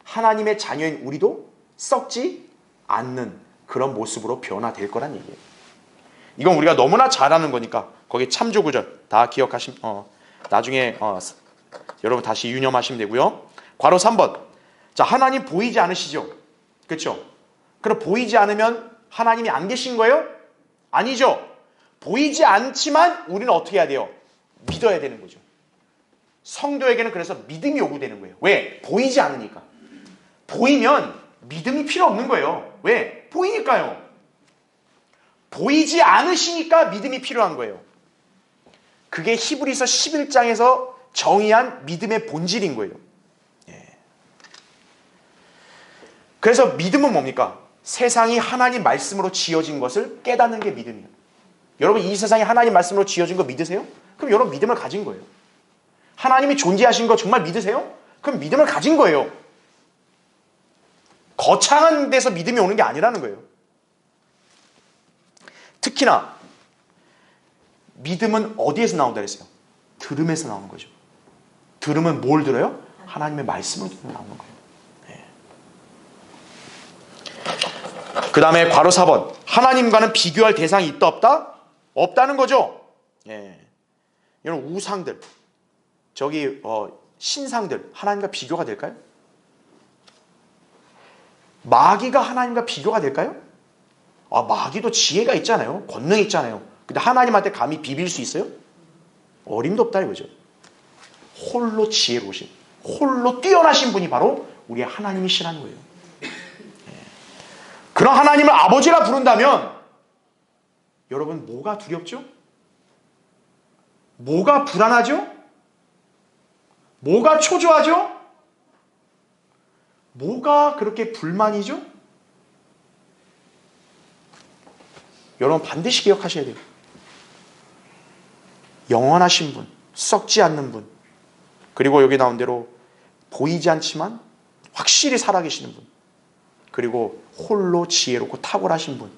하나님의 자녀인 우리도 썩지 않는 그런 모습으로 변화될 거란 얘기예요. 이건 우리가 너무나 잘 아는 거니까 거기 참조 구절 다 나중에 여러분 다시 유념하시면 되고요. 괄호 3번. 자, 하나님 보이지 않으시죠? 그렇죠? 그럼 보이지 않으면 하나님이 안 계신 거예요? 아니죠. 보이지 않지만 우리는 어떻게 해야 돼요? 믿어야 되는 거죠. 성도에게는 그래서 믿음이 요구되는 거예요. 왜? 보이지 않으니까. 보이면 믿음이 필요 없는 거예요. 왜? 보이니까요. 보이지 않으시니까 믿음이 필요한 거예요. 그게 히브리서 11장에서 정의한 믿음의 본질인 거예요. 그래서 믿음은 뭡니까? 세상이 하나님 말씀으로 지어진 것을 깨닫는 게 믿음이에요. 여러분, 이 세상이 하나님 말씀으로 지어진 거 믿으세요? 그럼 여러분 믿음을 가진 거예요. 하나님이 존재하신 거 정말 믿으세요? 그럼 믿음을 가진 거예요. 거창한 데서 믿음이 오는 게 아니라는 거예요. 특히나 믿음은 어디에서 나온다 그랬어요? 들음에서 나오는 거죠. 들음은 뭘 들어요? 하나님의 말씀을 들으면 나오는 거예요. 그 다음에 괄호 4번. 하나님과는 비교할 대상이 있다 없다? 없다는 거죠. 이런 우상들, 신상들 하나님과 비교가 될까요? 마귀가 하나님과 비교가 될까요? 마귀도 지혜가 있잖아요. 권능이 있잖아요. 근데 하나님한테 감히 비빌 수 있어요? 어림도 없다 이거죠. 홀로 지혜로우신, 홀로 뛰어나신 분이 바로 우리의 하나님이시라는 거예요. 그런 하나님을 아버지라 부른다면 여러분 뭐가 두렵죠? 뭐가 불안하죠? 뭐가 초조하죠? 뭐가 그렇게 불만이죠? 여러분 반드시 기억하셔야 돼요. 영원하신 분, 썩지 않는 분, 그리고 여기 나온 대로 보이지 않지만 확실히 살아계시는 분, 그리고 홀로 지혜롭고 탁월하신 분,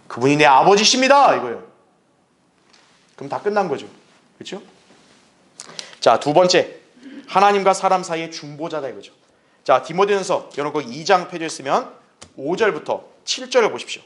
그분이 내 아버지십니다 이거예요. 그럼 다 끝난 거죠. 그렇죠? 자, 두 번째, 하나님과 사람 사이의 중보자다 이거죠. 자, 디모데전서 여러분 거기 2장 펴져 있으면 5절부터 7절을 보십시오.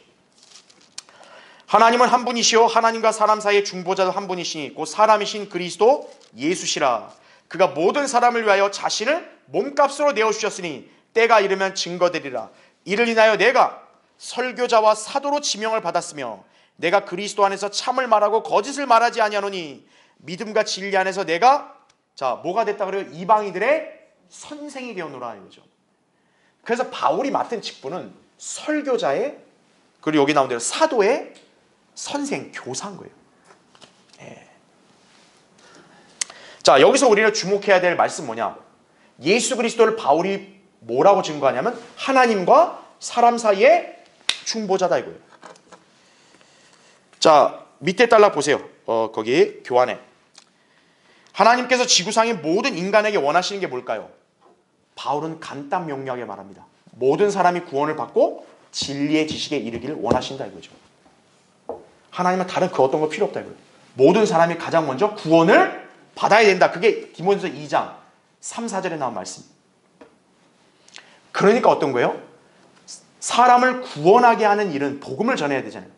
하나님은 한 분이시요 하나님과 사람 사이의 중보자도 한 분이시니 곧 사람이신 그리스도 예수시라. 그가 모든 사람을 위하여 자신을 몸값으로 내어주셨으니 때가 이르면 증거되리라. 이를 인하여 내가 설교자와 사도로 지명을 받았으며 내가 그리스도 안에서 참을 말하고 거짓을 말하지 아니하노니 믿음과 진리 안에서 내가 뭐가 됐다 그래요? 이방인들의 선생이 되었노라 이거죠. 그래서 바울이 맡은 직분은 설교자의, 그리고 여기 나온 대로 사도의 선생, 교사인 거예요. 자, 여기서 우리가 주목해야 될 말씀 뭐냐? 예수 그리스도를 바울이 뭐라고 증거하냐면 하나님과 사람 사이의 중보자다 이거예요. 자, 밑에 달락 보세요. 거기 교환에 하나님께서 지구상의 모든 인간에게 원하시는 게 뭘까요? 바울은 간단 명료하게 말합니다. 모든 사람이 구원을 받고 진리의 지식에 이르기를 원하신다 이거죠. 하나님은 다른 그 어떤 거 필요 없다 이거예요. 모든 사람이 가장 먼저 구원을 받아야 된다. 그게 디모데전서 2장 3, 4절에 나온 말씀. 그러니까 어떤 거예요? 사람을 구원하게 하는 일은 복음을 전해야 되잖아요.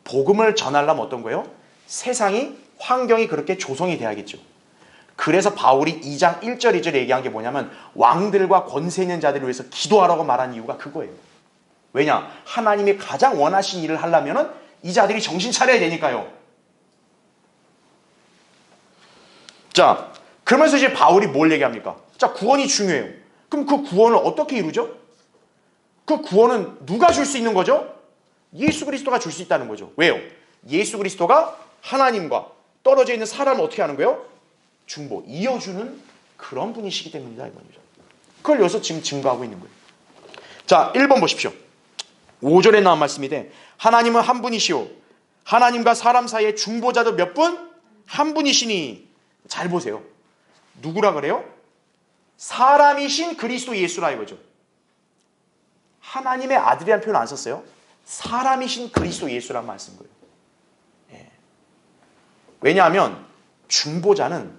복음을 전하려면 어떤 거예요? 세상이, 환경이 그렇게 조성이 돼야겠죠. 그래서 바울이 2장 1절 2절에 얘기한 게 뭐냐면 왕들과 권세 있는 자들을 위해서 기도하라고 말한 이유가 그거예요. 왜냐? 하나님이 가장 원하신 일을 하려면 이 자들이 정신 차려야 되니까요. 자, 그러면서 이제 바울이 뭘 얘기합니까? 자, 구원이 중요해요. 그럼 그 구원을 어떻게 이루죠? 그 구원은 누가 줄 수 있는 거죠? 예수 그리스도가 줄 수 있다는 거죠. 왜요? 예수 그리스도가 하나님과 떨어져 있는 사람을 어떻게 하는 거예요? 중보, 이어주는 그런 분이시기 때문이다 이거죠. 그걸 여기서 지금 증거하고 있는 거예요. 자, 1번 보십시오. 5절에 나온 말씀인데 하나님은 한 분이시오 하나님과 사람 사이의 중보자도 몇 분? 한 분이시니. 잘 보세요. 누구라 그래요? 사람이신 그리스도 예수라 이거죠. 하나님의 아들이라는 표현 안 썼어요. 사람이신 그리스도 예수란 말 쓴 거예요. 왜냐하면 중보자는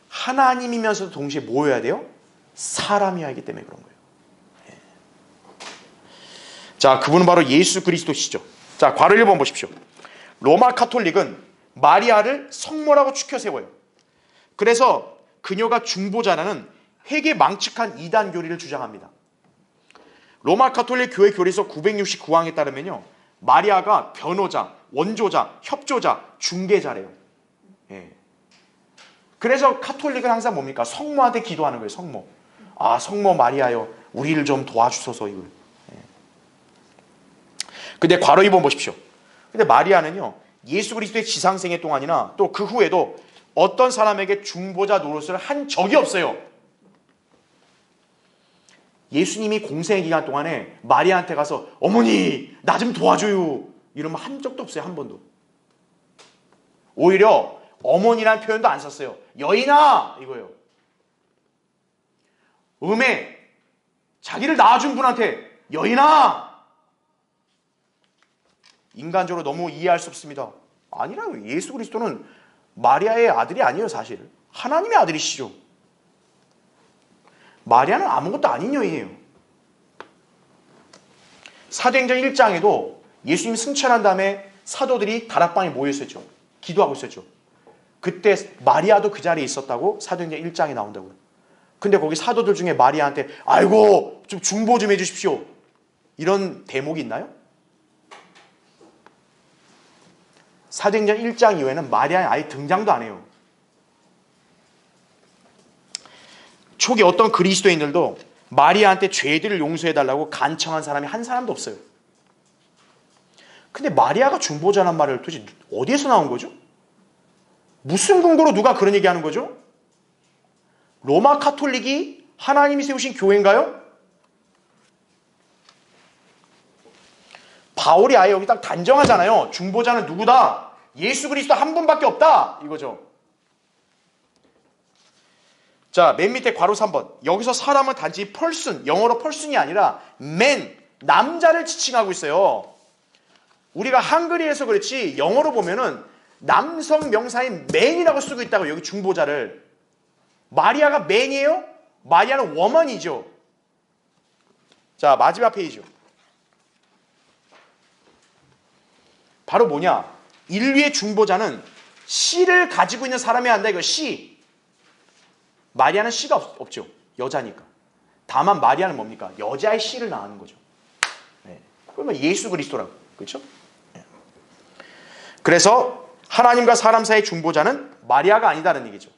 하나님이면서도 동시에 뭐여야 돼요? 사람이어야 하기 때문에 그런 거예요. 자, 그분은 바로 예수 그리스도시죠. 자, 괄호 1번 보십시오. 로마 카톨릭은 마리아를 성모라고 추켜 세워요. 그래서 그녀가 중보자라는 회개 망측한 이단 교리를 주장합니다. 로마 카톨릭 교회 교리서 969항에 따르면요, 마리아가 변호자, 원조자, 협조자, 중개자래요. 그래서 카톨릭은 항상 뭡니까? 성모한테 기도하는 거예요. 성모. 아, 성모 마리아요, 우리를 좀 도와주소서 이걸. 근데 괄호 2번 보십시오. 근데 마리아는요, 예수 그리스도의 지상생애 동안이나 또 그 후에도 어떤 사람에게 중보자 노릇을 한 적이 없어요. 예수님이 공생의 기간 동안에 마리아한테 가서 어머니 나 좀 도와줘요 이러면 한 적도 없어요. 한 번도. 오히려 어머니라는 표현도 안 썼어요. 여인아 이거예요. 자기를 낳아준 분한테 여인아. 인간적으로 너무 이해할 수 없습니다. 아니라고요. 예수 그리스도는 마리아의 아들이 아니에요. 사실 하나님의 아들이시죠. 마리아는 아무것도 아닌 여인이에요. 사도행전 1장에도 예수님 승천한 다음에 사도들이 다락방에 모여 있었죠. 기도하고 있었죠. 그때 마리아도 그 자리에 있었다고 사도행전 1장에 나온다고요. 근데 거기 사도들 중에 마리아한테 아이고 좀 중보 좀 해주십시오 이런 대목이 있나요? 사도행전 1장 이후에는 마리아는 아예 등장도 안 해요. 초기 어떤 그리스도인들도 마리아한테 죄들을 용서해달라고 간청한 사람이 한 사람도 없어요. 근데 마리아가 중보자란 말을 도대체 어디에서 나온 거죠? 무슨 근거로 누가 그런 얘기하는 거죠? 로마 카톨릭이 하나님이 세우신 교회인가요? 바울이 아예 여기 딱 단정하잖아요. 중보자는 누구다? 예수 그리스도 한 분밖에 없다. 이거죠. 자, 맨 밑에 괄호 3번. 여기서 사람은 단지 person, 영어로 person이 아니라 man, 남자를 지칭하고 있어요. 우리가 한글이라서 그렇지 영어로 보면은 남성 명사인 man이라고 쓰고 있다고, 여기 중보자를. 마리아가 man이에요? 마리아는 woman이죠. 자, 마지막 페이지요. 바로 뭐냐? 인류의 중보자는 씨를 가지고 있는 사람이어야 한다. 이거 씨. 마리아는 씨가 없죠. 여자니까. 다만 마리아는 뭡니까? 여자의 씨를 낳는 거죠. 네. 그러면 예수 그리스도라고. 그렇죠? 네. 그래서 하나님과 사람 사이의 중보자는 마리아가 아니다는 얘기죠.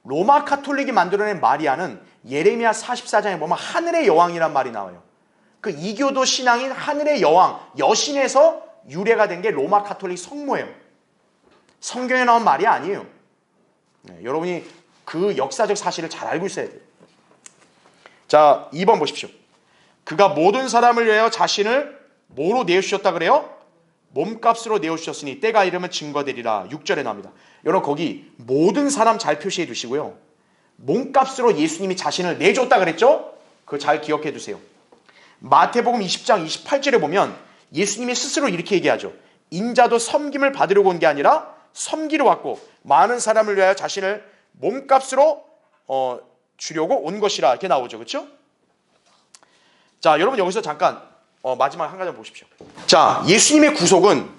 로마 카톨릭이 만들어낸 마리아는 예레미야 44장에 보면 하늘의 여왕이란 말이 나와요. 그 이교도 신앙인 하늘의 여왕, 여신에서 유래가 된 게 로마 카톨릭 성모예요. 성경에 나온 말이 아니에요. 네, 여러분이 그 역사적 사실을 잘 알고 있어야 돼요. 자, 2번 보십시오. 그가 모든 사람을 위하여 자신을 뭐로 내어주셨다 그래요? 몸값으로 내어주셨으니 때가 이르면 증거되리라. 6절에 나옵니다. 여러분 거기 모든 사람 잘 표시해 두시고요. 몸값으로 예수님이 자신을 내줬다 그랬죠? 그거 잘 기억해 두세요. 마태복음 20장 28절에 보면 예수님이 스스로 이렇게 얘기하죠. 인자도 섬김을 받으려고 온 게 아니라 섬기러 왔고 많은 사람을 위하여 자신을 몸값으로 주려고 온 것이라, 이렇게 나오죠. 그렇죠? 자, 여러분 여기서 잠깐 마지막 한 가지 보십시오. 자, 예수님의 구속은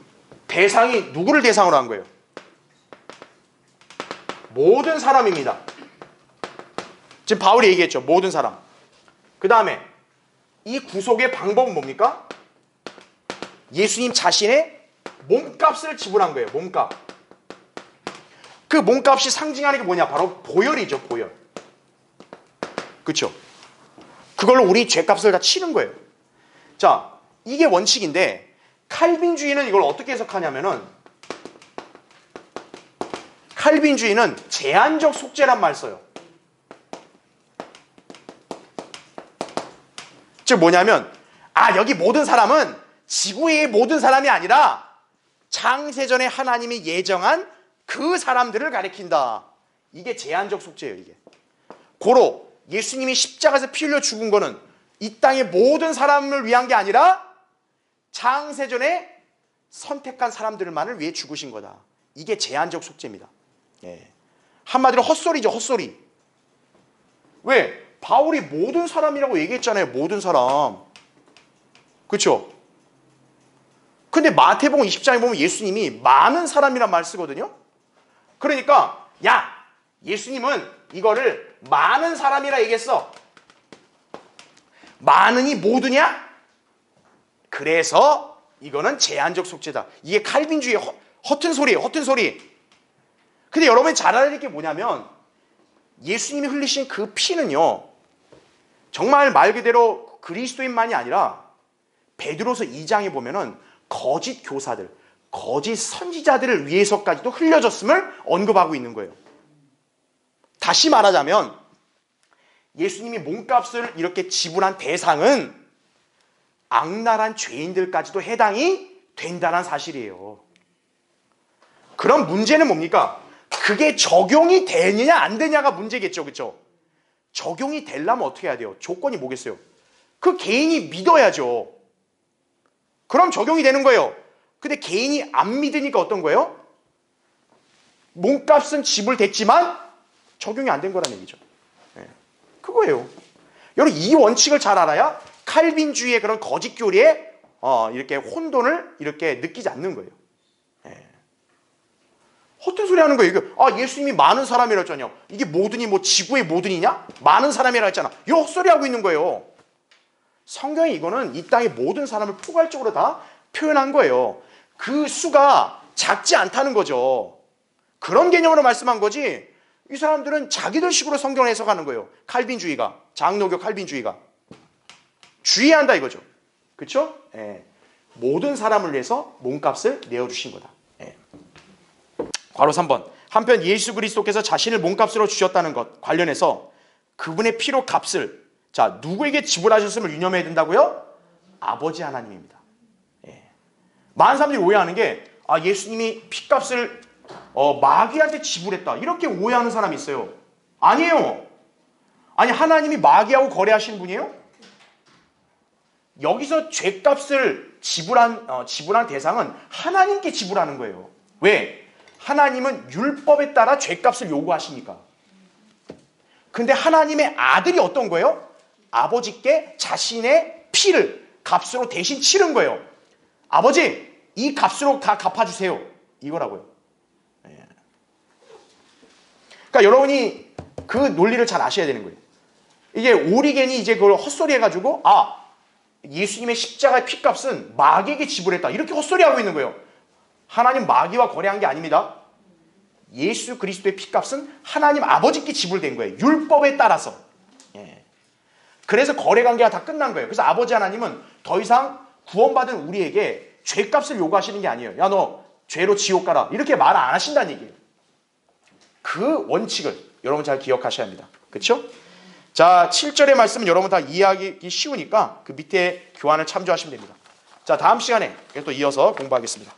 대상이 누구를 대상으로 한 거예요? 모든 사람입니다. 지금 바울이 얘기했죠. 모든 사람. 그 다음에 이 구속의 방법은 뭡니까? 예수님 자신의 몸값을 지불한 거예요. 몸값. 그 몸값이 상징하는 게 뭐냐? 바로 보혈이죠. 보혈. 그렇죠? 그걸로 우리 죄값을 다 치는 거예요. 자, 이게 원칙인데 칼빈주의는 이걸 어떻게 해석하냐면은, 칼빈주의는 제한적 속죄란 말 써요. 즉 뭐냐면, 여기 모든 사람은 지구의 모든 사람이 아니라 창세전에 하나님이 예정한 그 사람들을 가리킨다. 이게 제한적 속죄예요. 이게 고로 예수님이 십자가에서 피 흘려 죽은 거는 이 땅의 모든 사람을 위한 게 아니라 창세전에 선택한 사람들만을 위해 죽으신 거다. 이게 제한적 속죄입니다. 예. 한마디로 헛소리죠. 헛소리. 왜? 바울이 모든 사람이라고 얘기했잖아요. 모든 사람. 그렇죠? 근데 마태복음 20장에 보면 예수님이 많은 사람이란 말 쓰거든요. 그러니까 예수님은 이거를 많은 사람이라 얘기했어. 많으니 모두냐? 그래서 이거는 제한적 속죄다. 이게 칼빈주의의 허튼 소리예요. 허튼 소리. 근데 여러분이 잘 알아야 될 게 뭐냐면, 예수님이 흘리신 그 피는요, 정말 말 그대로 그리스도인만이 아니라 베드로서 2장에 보면은 거짓 교사들, 거짓 선지자들을 위해서까지도 흘려졌음을 언급하고 있는 거예요. 다시 말하자면 예수님이 몸값을 이렇게 지불한 대상은 악랄한 죄인들까지도 해당이 된다는 사실이에요. 그럼 문제는 뭡니까? 그게 적용이 되느냐 안 되냐가 문제겠죠. 그렇죠? 적용이 되려면 어떻게 해야 돼요? 조건이 뭐겠어요? 그 개인이 믿어야죠. 그럼 적용이 되는 거예요. 근데 개인이 안 믿으니까 어떤 거예요? 몸값은 지불됐지만 적용이 안 된 거라는 얘기죠. 네. 그거예요. 여러분 이 원칙을 잘 알아야 칼빈주의의 그런 거짓 교리에 이렇게 혼돈을 이렇게 느끼지 않는 거예요. 네. 헛된 소리 하는 거예요. 이게 예수님이 많은 사람이라고 했잖아요. 이게 모든이 뭐 지구의 모든이냐? 많은 사람이라고 했잖아. 이 헛소리 하고 있는 거예요. 성경이 이거는 이 땅의 모든 사람을 포괄적으로 다 표현한 거예요. 그 수가 작지 않다는 거죠. 그런 개념으로 말씀한 거지 이 사람들은 자기들 식으로 성경을 해석하는 거예요. 칼빈주의가, 장로교 칼빈주의가. 주의해야 한다 이거죠. 그렇죠? 예. 모든 사람을 위해서 몸값을 내어주신 거다. 예. 괄호 3번. 한편 예수 그리스도께서 자신을 몸값으로 주셨다는 것 관련해서 그분의 피로 값을 자 누구에게 지불하셨음을 유념해야 된다고요? 아버지 하나님입니다. 예. 많은 사람들이 오해하는 게 예수님이 피값을 마귀한테 지불했다 이렇게 오해하는 사람이 있어요. 아니에요. 아니 하나님이 마귀하고 거래하신 분이에요? 여기서 죄값을 지불한 대상은 하나님께 지불하는 거예요. 왜? 하나님은 율법에 따라 죄값을 요구하시니까. 근데 하나님의 아들이 어떤 거예요? 아버지께 자신의 피를 값으로 대신 치른 거예요. 아버지, 이 값으로 다 갚아주세요. 이거라고요. 그러니까 여러분이 그 논리를 잘 아셔야 되는 거예요. 이게 오리겐이 이제 그걸 헛소리 해가지고 예수님의 십자가의 피값은 마귀에게 지불했다 이렇게 헛소리하고 있는 거예요. 하나님 마귀와 거래한 게 아닙니다. 예수 그리스도의 피값은 하나님 아버지께 지불된 거예요. 율법에 따라서. 예. 그래서 거래관계가 다 끝난 거예요. 그래서 아버지 하나님은 더 이상 구원받은 우리에게 죄값을 요구하시는 게 아니에요. 야 너 죄로 지옥 가라 이렇게 말 안 하신다는 얘기예요. 그 원칙을 여러분 잘 기억하셔야 합니다. 그렇죠? 자 7절의 말씀은 여러분 다 이해하기 쉬우니까 그 밑에 교환을 참조하시면 됩니다. 자 다음 시간에 또 이어서 공부하겠습니다.